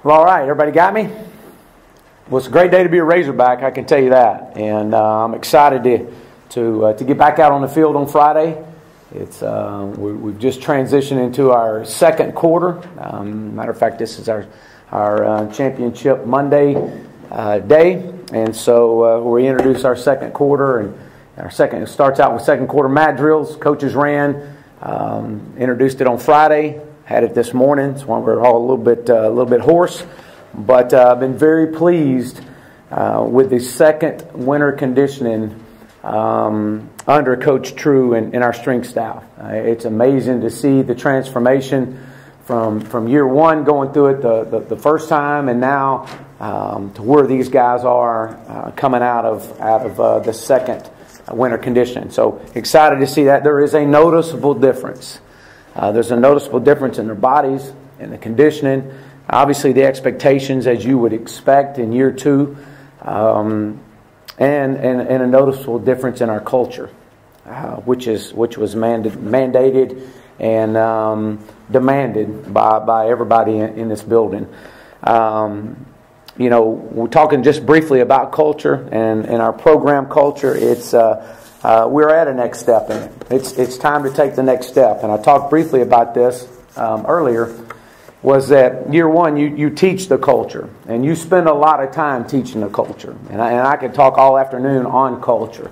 Well, all right, everybody got me? Well, it's a great day to be a Razorback, I can tell you that. And I'm excited to get back out on the field on Friday. We've just transitioned into our second quarter. Matter of fact, this is our championship Monday day. And so we introduce our second quarter, and it starts out with second quarter mat drills. Coaches ran, introduced it on Friday. Had it this morning. That's why we're all a little bit hoarse, but I've been very pleased with the second winter conditioning under Coach True and our strength staff. It's amazing to see the transformation from year one going through it the first time, and now to where these guys are coming out of the second winter conditioning. So excited to see that. There is a noticeable difference. There's a noticeable difference in their bodies, in the conditioning, obviously the expectations as you would expect in year two, and a noticeable difference in our culture, which was mandated and demanded by everybody in this building. We're talking just briefly about culture and our program culture. We're at a next step in it. It's time to take the next step. And I talked briefly about this earlier, was that year one, you teach the culture. And you spend a lot of time teaching the culture. And I could talk all afternoon on culture.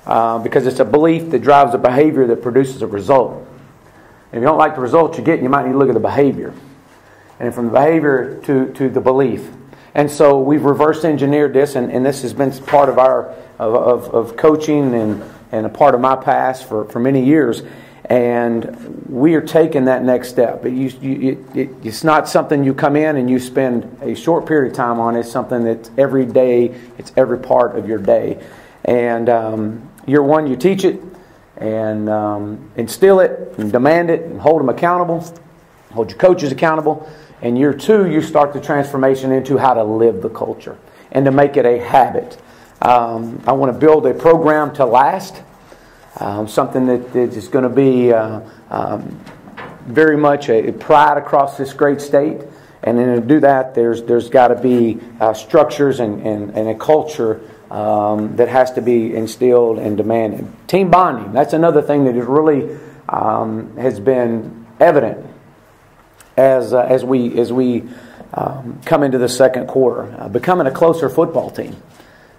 Because it's a belief that drives a behavior that produces a result. If you don't like the result you get, you might need to look at the behavior. And from the behavior to the belief. And so we've reverse engineered this, and this has been part of our of coaching and a part of my past for many years. And we are taking that next step. It's not something you come in and you spend a short period of time on. It's something that's every day. It's every part of your day. And year one, you teach it and instill it and demand it and hold them accountable. Hold your coaches accountable. And year two, you start the transformation into how to live the culture and to make it a habit. I want to build a program to last, something that is going to be very much a pride across this great state. And then to do that, there's got to be structures and a culture that has to be instilled and demanded. Team bonding, that's another thing that is really has been evident as we come into the second quarter, becoming a closer football team.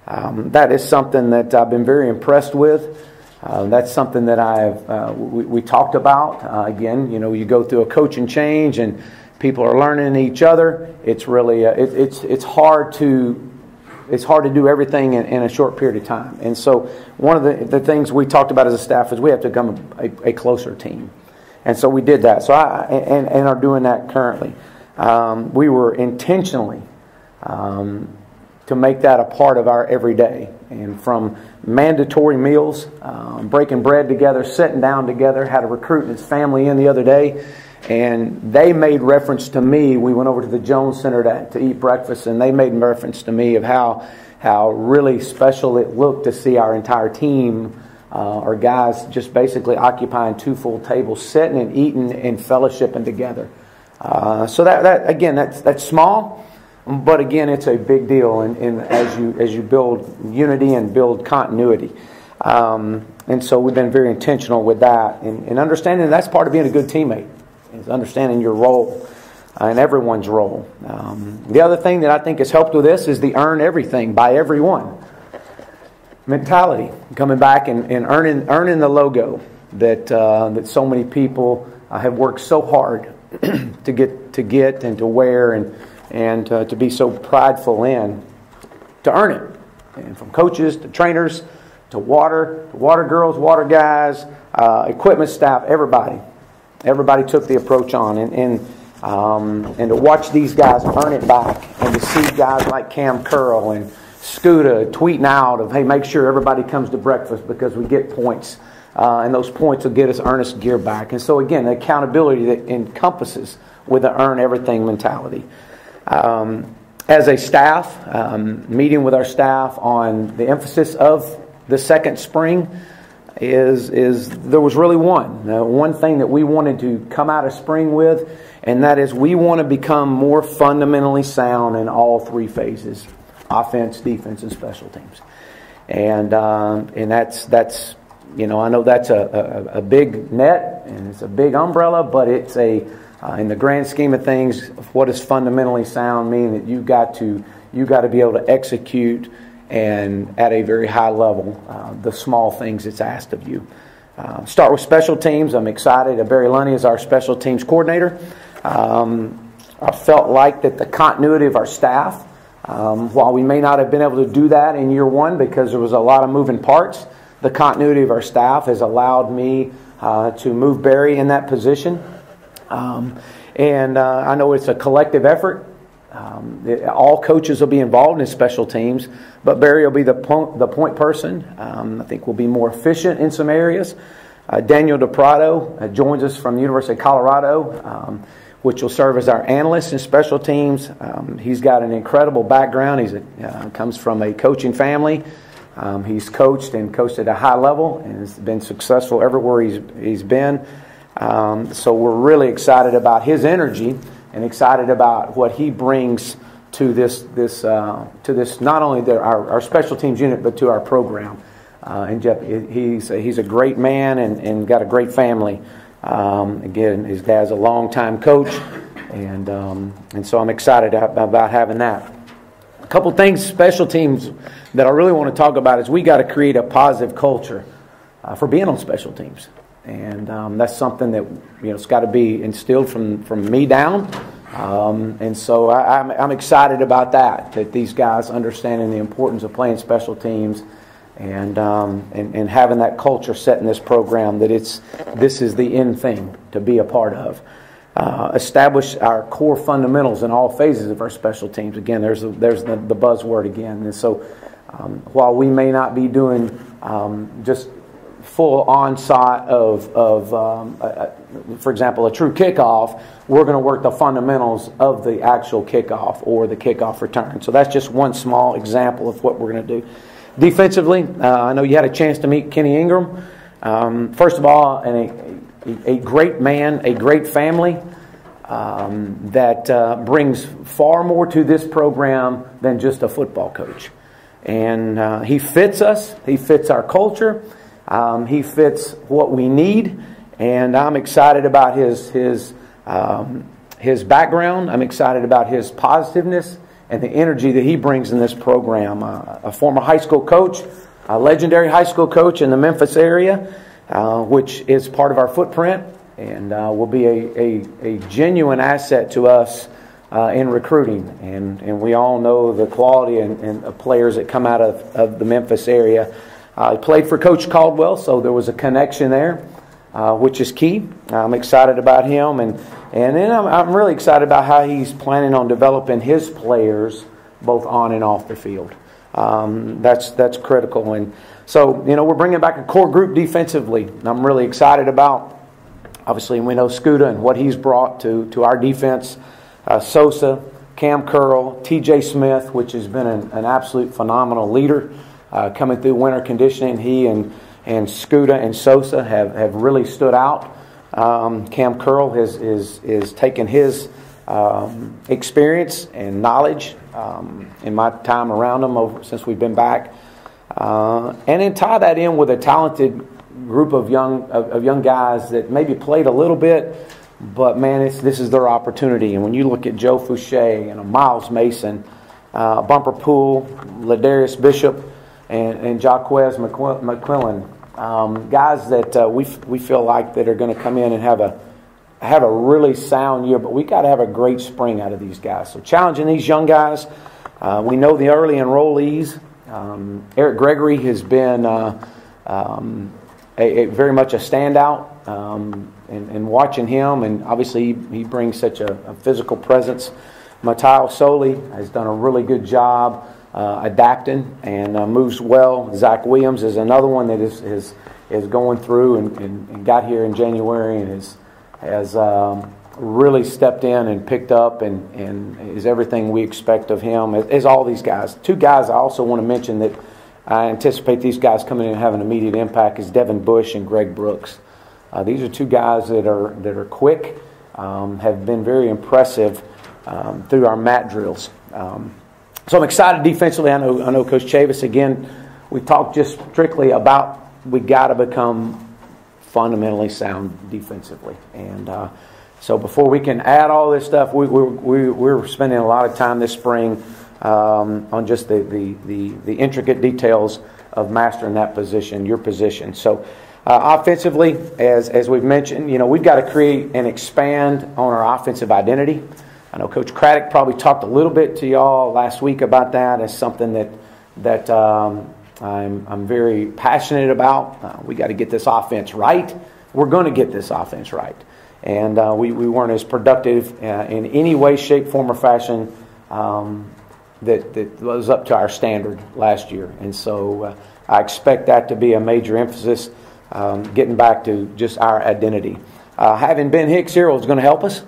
That is something that I've been very impressed with. That's something that we talked about. Again, you go through a coaching change and people are learning each other. It's really it's hard to do everything in a short period of time. And so one of the things we talked about as a staff is we have to become a closer team. And so we did that. So and are doing that currently. We were intentionally to make that a part of our everyday. And from mandatory meals, breaking bread together, sitting down together, had a recruit and his family in the other day. And they made reference to me. We went over to the Jones Center to eat breakfast, and they made reference to me of how really special it looked to see our entire team or guys just basically occupying 2 full tables, sitting and eating and fellowshipping together. So that again, that's small, but again, it's a big deal as you build unity and build continuity. And so we've been very intentional with that, and understanding that's part of being a good teammate, is understanding your role and everyone's role. The other thing that I think has helped with this is the earn everything by everyone mentality, coming back and earning the logo that so many people have worked so hard to get and to wear and to be so prideful in, to earn it. And from coaches to trainers to water girls, water guys, equipment staff, everybody took the approach on, and to watch these guys earn it back, and to see guys like Cam Curl and Scooter tweeting out of, hey, make sure everybody comes to breakfast because we get points, and those points will get us earnest gear back. And so again, the accountability that encompasses with the earn everything mentality. As a staff, meeting with our staff on the emphasis of the second spring, is there was really one thing that we wanted to come out of spring with, and that is we want to become more fundamentally sound in all three phases: offense, defense, and special teams. And that's I know that's a big net and it's a big umbrella, but it's in the grand scheme of things, what does fundamentally sound mean? That you got to be able to execute and at a very high level the small things that's asked of you. Start with special teams. I'm excited. Barry Lunny is our special teams coordinator. I felt like that the continuity of our staff, while we may not have been able to do that in year one because there was a lot of moving parts, the continuity of our staff has allowed me to move Barry in that position. And I know it's a collective effort. All coaches will be involved in special teams, but Barry will be the point person. I think we'll be more efficient in some areas. Daniel DePrado joins us from the University of Colorado, which will serve as our analyst in special teams. He's got an incredible background. He comes from a coaching family. He's coached at a high level and has been successful everywhere he's been. So we're really excited about his energy and excited about what he brings to this not only our special teams unit, but to our program. And Jeff, he's a great man and got a great family. Again, his dad's a longtime coach, and so I'm excited about having that. A couple things, special teams, that I really want to talk about is we got to create a positive culture for being on special teams. And that's something that it's got to be instilled from me down, and so I'm excited about that these guys understanding the importance of playing special teams, and having that culture set in this program that this is the end thing to be a part of. Establish our core fundamentals in all phases of our special teams. Again, there's the buzzword again, and so while we may not be doing just full onset of for example, a true kickoff, we're going to work the fundamentals of the actual kickoff or the kickoff return. So that's just one small example of what we're going to do. Defensively, I know you had a chance to meet Kenny Ingram. First of all, a great man, a great family that brings far more to this program than just a football coach. And he fits us. He fits our culture. He fits what we need, and I'm excited about his background. I'm excited about his positiveness and the energy that he brings in this program. A former high school coach, a legendary high school coach in the Memphis area, which is part of our footprint, and will be a genuine asset to us in recruiting. And we all know the quality and players that come out of the Memphis area. He played for Coach Caldwell, so there was a connection there, which is key. I'm excited about him, and then I'm really excited about how he's planning on developing his players both on and off the field. That's critical, and so we're bringing back a core group defensively. I'm really excited about. Obviously, we know Scooter and what he's brought to our defense. Sosa, Cam Curl, T.J. Smith, which has been an absolute phenomenal leader. Coming through winter conditioning, he and Scooter and Sosa have really stood out. Cam Curl has taken his experience and knowledge in my time around him since we've been back, and then tie that in with a talented group of young guys that maybe played a little bit, but man, this is their opportunity. And when you look at Joe Fouché and Miles Mason, Bumper Poole, Ladarius Bishop, and Jaquez McQuillan, guys that we feel like that are going to come in and have a really sound year, but we got to have a great spring out of these guys. So challenging these young guys. We know the early enrollees. Eric Gregory has been very much a standout, and watching him, and obviously he brings such a physical presence. Mateo Soli has done a really good job adapting and moves well. Zach Williams is another one that is going through and got here in January and has really stepped in and picked up and is everything we expect of him, as all these guys. Two guys I also want to mention that I anticipate these guys coming in and having an immediate impact is Devin Bush and Greg Brooks. These are two guys that are quick, have been very impressive through our mat drills. So I'm excited defensively. I know Coach Chavis, again, we talked just strictly about we got to become fundamentally sound defensively. And so before we can add all this stuff, we're spending a lot of time this spring on just the intricate details of mastering that position, your position. So offensively, as we've mentioned, we've got to create and expand on our offensive identity. I know Coach Craddock probably talked a little bit to y'all last week about that. It's something that I'm very passionate about. We got to get this offense right. We're going to get this offense right. And we weren't as productive in any way, shape, form, or fashion that was up to our standard last year. And so I expect that to be a major emphasis, getting back to just our identity. Having Ben Hicks here is going to help us.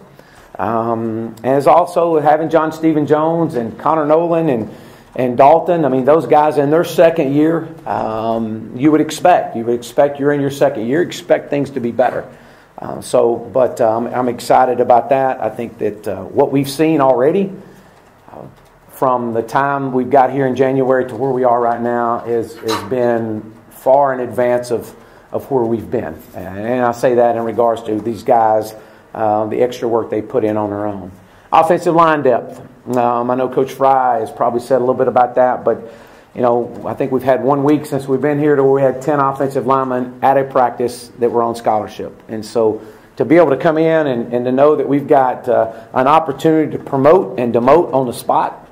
As also having John Stephen Jones and Connor Nolan and Dalton. I mean, those guys in their second year, you would expect you're in your second year, expect things to be better. But I'm excited about that. I think that what we've seen already from the time we've got here in January to where we are right now has been far in advance of where we've been. And I say that in regards to these guys, the extra work they put in on their own. Offensive line depth. I know Coach Fry has probably said a little bit about that, but I think we've had 1 week since we've been here to where we had 10 offensive linemen at a practice that were on scholarship. And so to be able to come in and to know that we've got an opportunity to promote and demote on the spot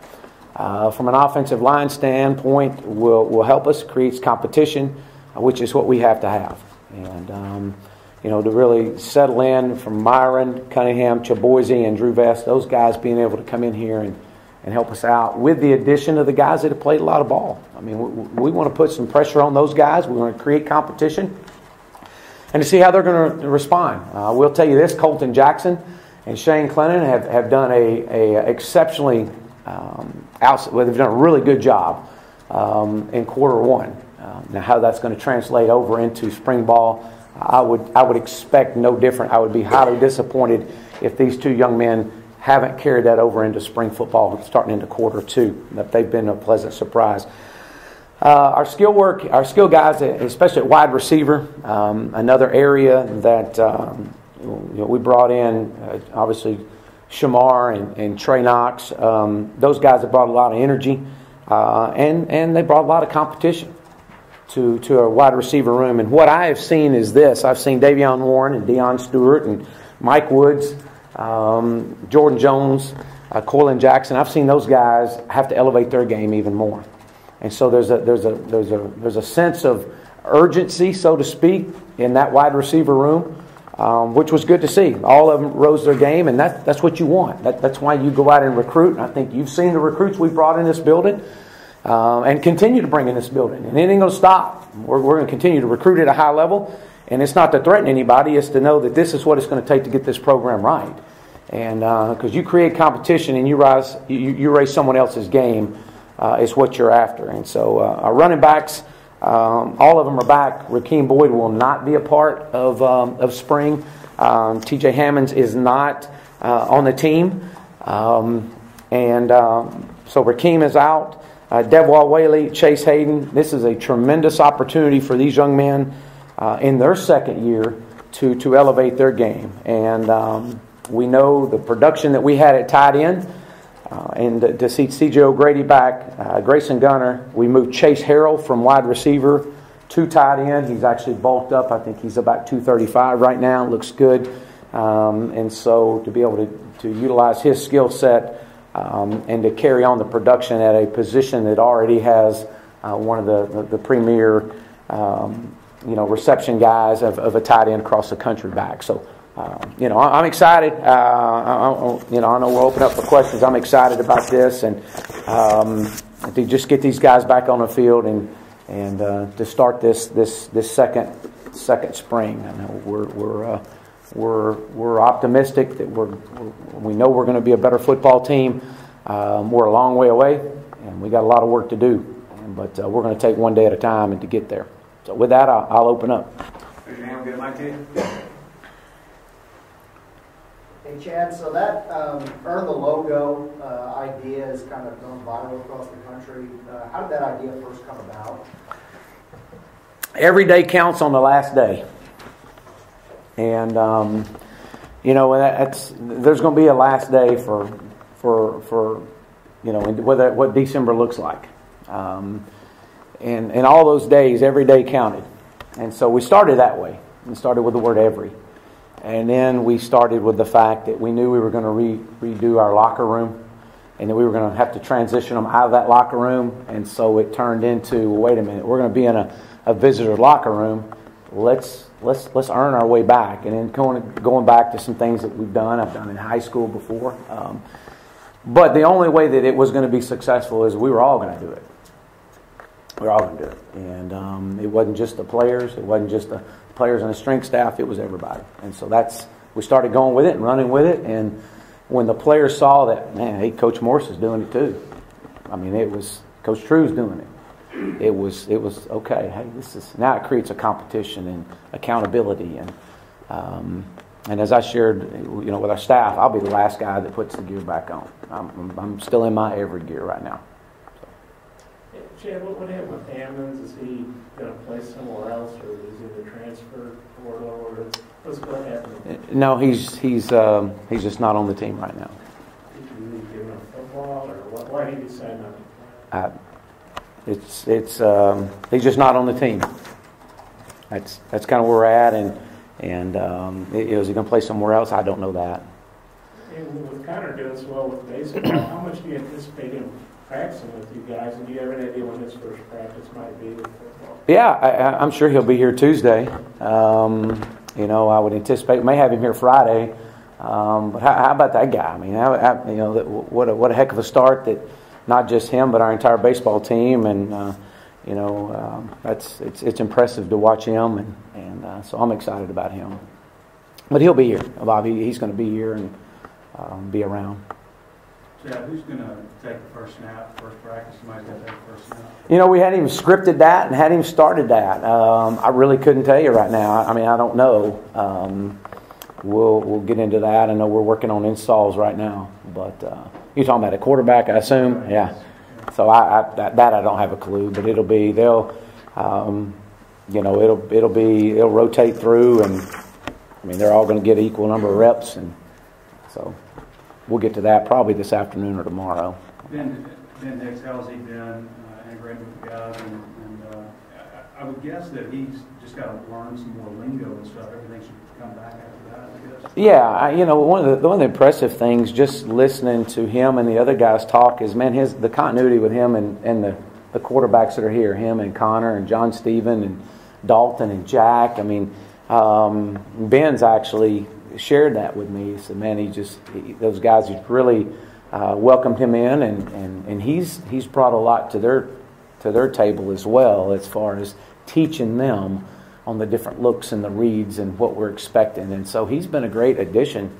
from an offensive line standpoint will help us, creates competition, which is what we have to have. And to really settle in from Myron, Cunningham, Chaboise, and Drew Vest, those guys being able to come in here and help us out with the addition of the guys that have played a lot of ball. I mean, we want to put some pressure on those guys. We want to create competition and to see how they're going to respond. We'll tell you this, Colton Jackson and Shane Clennon have done a exceptionally, they've done a really good job in quarter one. Now how that's going to translate over into spring ball, I would expect no different. I would be highly disappointed if these two young men haven't carried that over into spring football starting into quarter two. That they've been a pleasant surprise. Our skill guys, especially at wide receiver, another area that we brought in, obviously Shamar and Trey Knox. Those guys have brought a lot of energy, and they brought a lot of competition to our wide receiver room. And what I have seen is this. I've seen Davion Warren and Deion Stewart and Mike Woods, Jordan Jones, Colin Jackson. I've seen those guys have to elevate their game even more. And so there's a sense of urgency, so to speak, in that wide receiver room, which was good to see. All of them rose their game, and that's what you want. That's why you go out and recruit. And I think you've seen the recruits we brought in this building. And continue to bring in this building. And it ain't going to stop. We're going to continue to recruit at a high level. And it's not to threaten anybody. It's to know that this is what it's going to take to get this program right. And because you create competition and you raise someone else's game is what you're after. And so our running backs, all of them are back. Rakeem Boyd will not be a part of spring. T.J. Hammonds is not on the team. So Rakeem is out. Devwall Whaley, Chase Hayden. This is a tremendous opportunity for these young men in their second year to elevate their game. And we know the production that we had at tight end, and to see C.J. O'Grady back, Grayson Gunner. We moved Chase Harrell from wide receiver to tight end. He's actually bulked up. I think he's about 235 right now. Looks good. And so to be able to utilize his skill set and to carry on the production at a position that already has one of the premier reception guys of a tight end across the country back. So I'm excited. I know we'll open up for questions. I'm excited about this, and to just get these guys back on the field and to start this second spring. I know we're optimistic that we know we're going to be a better football team. We're a long way away, and we got a lot of work to do. But we're going to take one day at a time and to get there. So with that, I'll open up. Raise your hand, get a mic to you. Hey Chad, so that Earn the Logo idea is kind of going viral across the country. How did that idea first come about? Every day counts on the last day. And, there's going to be a last day for what December looks like. And all those days, every day counted. And so we started that way. We started with the word every. And then we started with the fact that we knew we were going to redo our locker room, and that we were going to have to transition them out of that locker room. And so it turned into, wait a minute, we're going to be in a visitor locker room. Let's earn our way back. And then going back to some things that we've done. I've done in high school before. But the only way that it was going to be successful is we were all going to do it. We were all going to do it. And it wasn't just the players. It wasn't just the players and the strength staff. It was everybody. And so we started going with it and running with it. And when the players saw that, man, hey, Coach Morse is doing it too. I mean, it was Coach True's doing it. It was okay. Hey, now it creates a competition and accountability. And as I shared, with our staff, I'll be the last guy that puts the gear back on. I'm still in my every gear right now. Chad, what happened with Hammonds? Is he going to play somewhere else, or is he the transfer portal, or what's going to happen? No, he's just not on the team right now. Did you give him football, or why did he decide not to play? He's just not on the team. That's kind of where we're at, and is he going to play somewhere else? I don't know that. And with Connor doing so well with baseball, how much do you anticipate him practicing with you guys, and do you have any idea when his first practice might be with football? Yeah, I'm sure he'll be here Tuesday. I would anticipate we may have him here Friday. But how about that guy? I mean, what a heck of a start that not just him but our entire baseball team, and it's impressive to watch him, and so I'm excited about him. But he'll be here, Bob. He's going to be here and be around. Chad, who's going to take the first snap, first practice? Somebody's got to take the first snap. We hadn't even scripted that and hadn't even started that. I really couldn't tell you right now. I mean, I don't know. We'll get into that. I know we're working on installs right now. But you're talking about a quarterback, I assume? Yeah. So that I don't have a clue. But it'll rotate through, and I mean they're all going to get an equal number of reps, and so. We'll get to that probably this afternoon or tomorrow. Ben Hicks, how's he been integrating with the guys? And I would guess that he's just got to learn some more lingo and stuff. Everything should come back after that, I guess. Yeah, one of the impressive things, just listening to him and the other guys talk, is the continuity with him and the quarterbacks that are here, him and Connor and John Stephen and Dalton and Jack. I mean, Ben's actually shared that with me. He said, man, those guys have really welcomed him in, and he's brought a lot to their table as well, as far as teaching them on the different looks and the reads and what we're expecting. And so he's been a great addition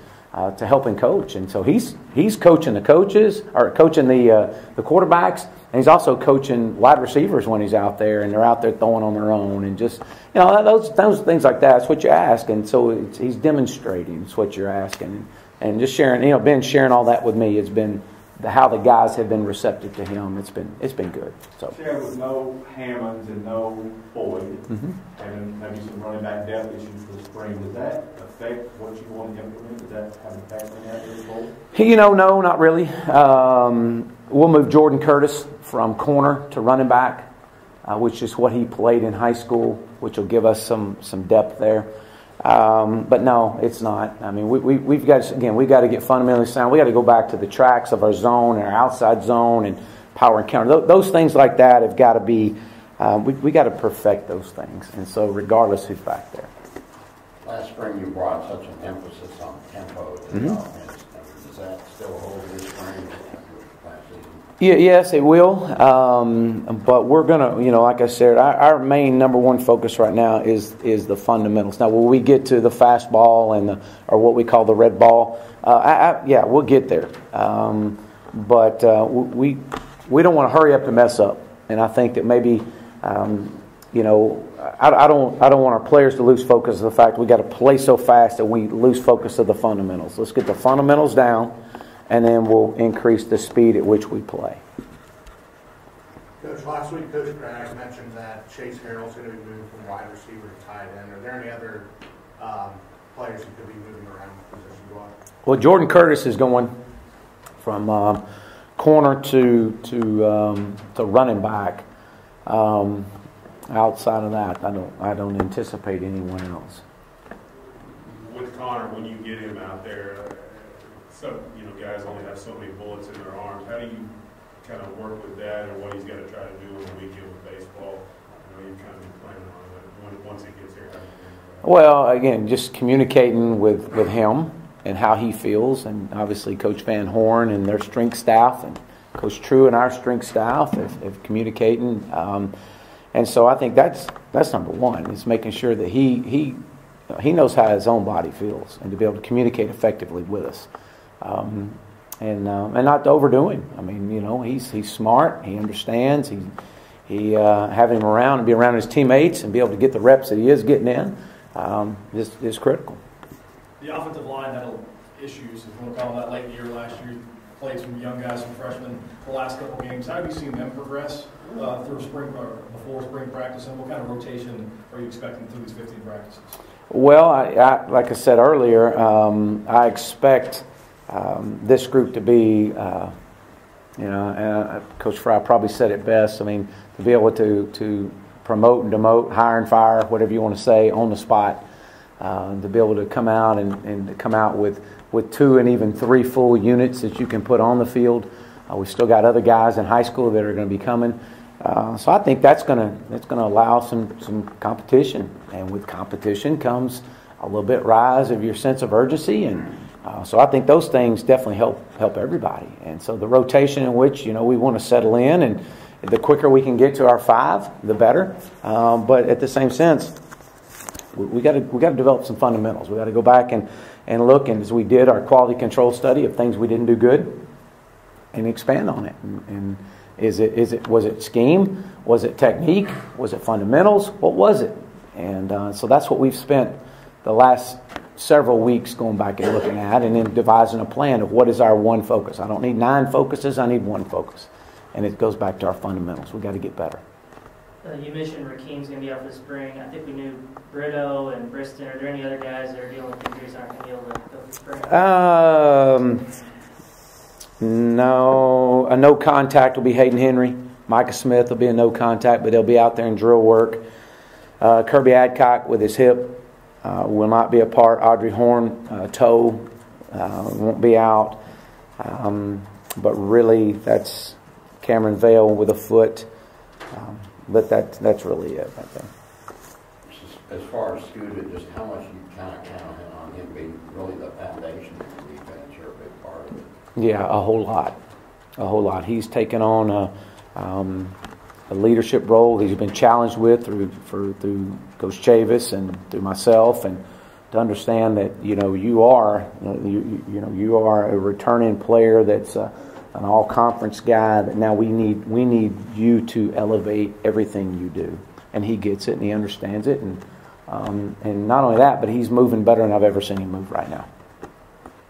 to helping coach. And so he's coaching the coaches, or coaching the quarterbacks, and he's also coaching wide receivers when he's out there, and they're out there throwing on their own, and just those things like that. That's what you ask, and so he's demonstrating. It's what you're asking, and just sharing. Ben sharing all that with me. It's been how the guys have been receptive to him. It's been good. So Chad, with no Hammonds and no Boyd, and maybe some running back depth issues for the spring, does that affect what you want to implement? Does that have an effect on that moving forward? No, not really. We'll move Jordan Curtis from corner to running back, which is what he played in high school, which will give us some depth there. But no, it's not. I mean, we've got to get fundamentally sound. We got to go back to the tracks of our zone and our outside zone and power and counter. Those things like that have got to be. We got to perfect those things, and so regardless who's back there. Last spring, you brought such an emphasis on tempo to the offense. Does that still hold this spring? Yeah, yes, it will. But we're gonna, like I said, our main number one focus right now is the fundamentals. Now, will we get to the fastball or what we call the red ball? We'll get there. But we don't want to hurry up and mess up. And I think that maybe, you know, I don't want our players to lose focus of the fact we got to play so fast that we lose focus of the fundamentals. Let's get the fundamentals down, and then we'll increase the speed at which we play. Coach, last week Coach Cragg mentioned that Chase Harrell's going to be moving from wide receiver to tight end. Are there any other players who could be moving around position-wise? Well, Jordan Curtis is going from corner to running back. Outside of that, I don't anticipate anyone else. With Connor, when you get him out there, guys only have so many bullets in their arms. How do you kind of work with that, or what he's got to try to do on the weekend with baseball? I know you've kind of been planning on it. Once he gets here, how do you do that? Well, again, just communicating with him and how he feels, and obviously Coach Van Horn and their strength staff, and Coach True and our strength staff have communicating. And so I think that's number one, is making sure that he knows how his own body feels, and to be able to communicate effectively with us. And not to overdo him. I mean, you know, he's smart. He understands. Having him around and be around his teammates and be able to get the reps that he is getting in is critical. The offensive line had issues, if you want to call that, late in the year last year. Played some young guys, some freshmen, the last couple games. How have you seen them progress through spring or before spring practice, and what kind of rotation are you expecting through these 15 practices? Well, I like I said earlier, I expect this group to be, Coach Fry probably said it best. I mean, to be able to promote and demote, hire and fire, whatever you want to say, on the spot, to be able to come out and to come out with 2 and even 3 full units that you can put on the field. We've still got other guys in high school that are going to be coming. So I think that's going to allow some competition, and with competition comes a little bit rise of your sense of urgency, and so I think those things definitely help everybody. And so the rotation in which we want to settle in, and the quicker we can get to our 5, the better. But at the same sense, we got to develop some fundamentals. We got to go back and look, and as we did our quality control study of things we didn't do good, and expand on it. And was it scheme? Was it technique? Was it fundamentals? What was it? And so that's what we've spent the last several weeks going back and looking at, and then devising a plan of what is our one focus. I don't need 9 focuses, I need one focus. And it goes back to our fundamentals. We've got to get better. You mentioned Rakeem's going to be out this spring. I think we knew Brito and Briston. Are there any other guys that are dealing with injuries that aren't going to be able to go this spring? No. A no contact will be Hayden Henry. Micah Smith will be a no contact, but they'll be out there in drill work. Kirby Adcock with his hip will not be a part. Audrey Horn, toe, won't be out. But really, that's Cameron Vale with a foot. But that's really it, I think. As far as Scooter, just how much you kind of count on him being really the foundation of the defense? You're a big part of it. Yeah, a whole lot. He's taken on a leadership role that he's been challenged with through Coach Chavis and through myself, and to understand that you are a returning player that's an all-conference guy, that now we need you to elevate everything you do, and he gets it and he understands it, and not only that, but he's moving better than I've ever seen him move right now.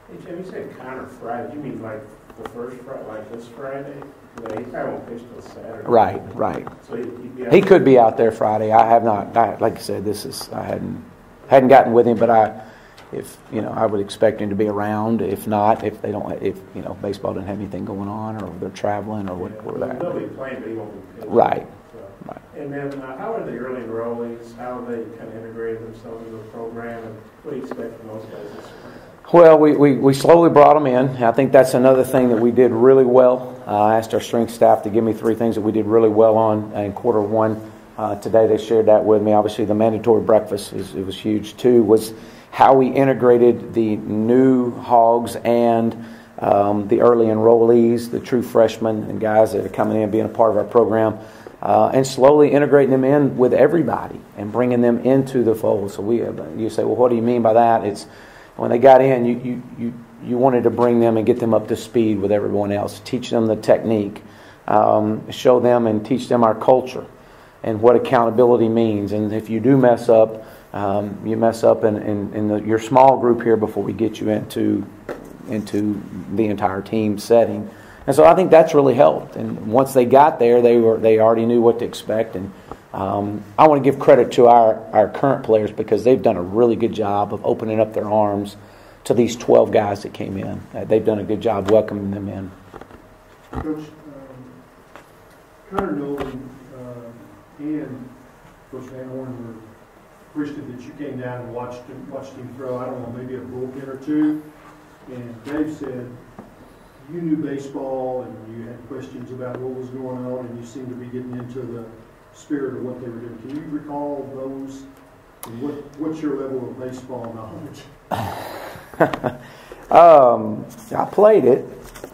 Hey Jim, you said Connor Friday. You mean like the first Friday, like this Friday? Yeah, he probably won't pitch till Saturday. Right. So he could be out there Friday. I have not. Like I said, I hadn't gotten with him, but I would expect him to be around. If not, if baseball doesn't have anything going on, or they're traveling, or whatever that. They'll be playing, but he won't be pitching. Right. Right. And then, how are the early enrollees? How have they kind of integrated themselves into the program, and what do you expect from those guys this spring? Well, we slowly brought them in. I think that's another thing that we did really well. I asked our strength staff to give me 3 things that we did really well on in quarter 1. Today they shared that with me. Obviously, the mandatory breakfast it was huge. 2 was how we integrated the new Hogs and the early enrollees, the true freshmen and guys that are coming in, being a part of our program, and slowly integrating them in with everybody and bringing them into the fold. So you say, well, what do you mean by that? It's when they got in, you wanted to bring them and get them up to speed with everyone else, teach them the technique, show them and teach them our culture and what accountability means. And if you do mess up, you mess up in your small group here before we get you into the entire team setting. And so I think that's really helped. And once they got there, they already knew what to expect. And I want to give credit to our current players because they've done a really good job of opening up their arms to these 12 guys that came in. They've done a good job welcoming them in. Coach, Connor Nolan and Coach Van Horn were appreciative that you came down and watched him throw, I don't know, maybe a bullpen or two. And Dave said you knew baseball and you had questions about what was going on and you seemed to be getting into the spirit of what they were doing. Can you recall those? And what's your level of baseball knowledge? I played it.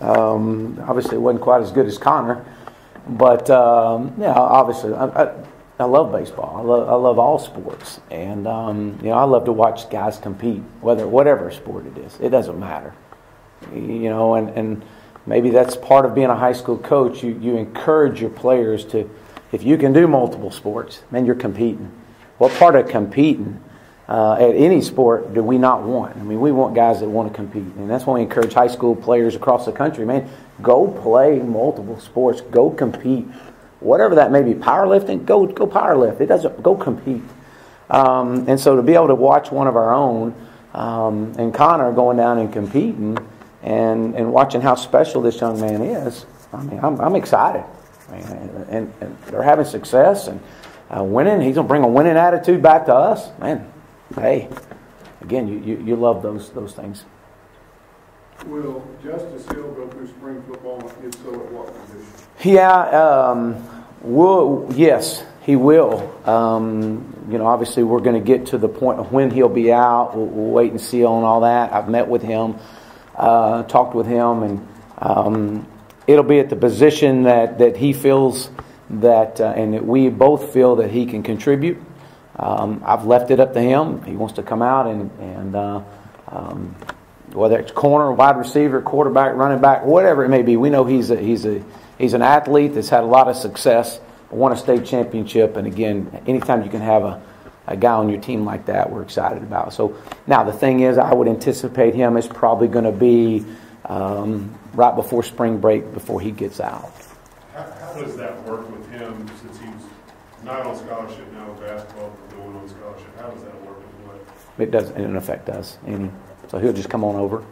Obviously, it wasn't quite as good as Connor, but yeah, obviously, I love baseball. I love all sports, and I love to watch guys compete, whatever sport it is. It doesn't matter, and maybe that's part of being a high school coach. You encourage your players to, if you can do multiple sports, man, you're competing. What part of competing at any sport do we not want? I mean, we want guys that want to compete, and that's why we encourage high school players across the country. Man, go play multiple sports, go compete, whatever that may be. Powerlifting, go powerlift. It doesn't go compete. And so to be able to watch one of our own and Connor going down and competing and watching how special this young man is, I mean, I'm excited. And they're having success and winning. He's going to bring a winning attitude back to us, man. Hey, again, you love those things. Will Justice Hill go through spring football? If so, at what position? Yeah, yes, he will. Obviously, we're going to get to the point of when he'll be out. We'll wait and see on all that. I've met with him, talked with him, and it'll be at the position that he feels that, and that we both feel that he can contribute. I've left it up to him. He wants to come out and whether it's corner, wide receiver, quarterback, running back, whatever it may be. We know he's an athlete that's had a lot of success, won a state championship, and again, anytime you can have a guy on your team like that, we're excited about. So now the thing is, I would anticipate him is probably going to be right before spring break, before he gets out. How does that work with him since he's not on scholarship now with basketball, but going on scholarship? How does that work with what? It doesn't, in effect, does. So he'll just come on over.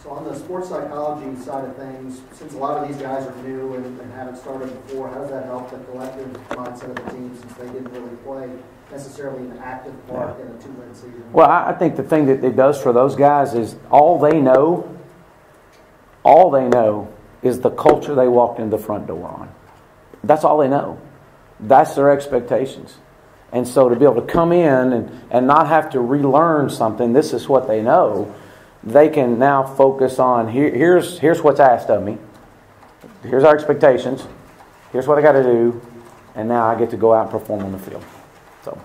So on the sports psychology side of things, since a lot of these guys are new and haven't started before, how does that help the collective mindset of the team since they didn't really play necessarily an active part in a 2-win season? Well, I think the thing that it does for those guys is all they know is the culture they walked in the front door on. That's all they know. That's their expectations. And so to be able to come in and not have to relearn something, this is what they know, they can now focus on, here's what's asked of me. Here's our expectations. Here's what I got to do. And now I get to go out and perform on the field. So,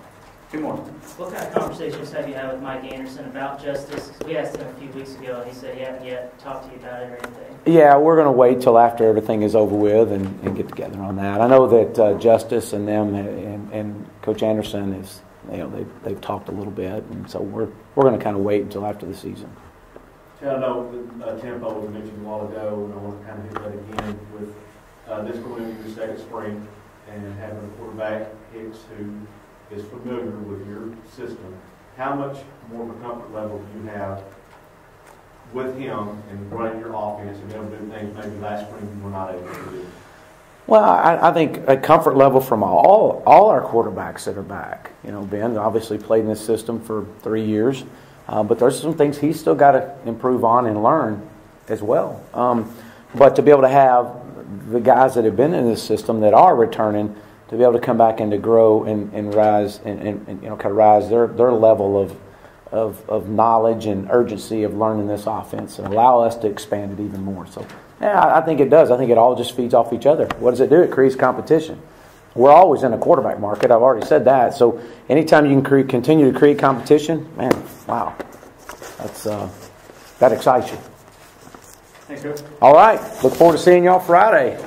good morning. What kind of conversations have you had with Mike Anderson about justice? We asked him a few weeks ago, and he said he hadn't yet talked to you about it or anything. Yeah, we're going to wait till after everything is over with and get together on that. I know that Justice and them and Coach Anderson is, they've talked a little bit, and so we're going to kind of wait until after the season. I know the tempo was mentioned a while ago, and I want to kind of hit that again with this going into your second spring and having a quarterback, Hicks, who is familiar with your system. How much more of a comfort level do you have with him and running your offense and able to do things maybe last spring you were not able to do? Well, I think a comfort level from all our quarterbacks that are back. Ben obviously played in this system for 3 years, but there's some things he's still got to improve on and learn as well. But to be able to have the guys that have been in this system that are returning, to be able to come back and to grow and rise and kind of rise their level of knowledge and urgency of learning this offense and allow us to expand it even more. So, yeah, I think it does. I think it all just feeds off each other. What does it do? It creates competition. We're always in a quarterback market. I've already said that. So anytime you can continue to create competition, man, wow, that excites you. Thank you. All right. Look forward to seeing y'all Friday.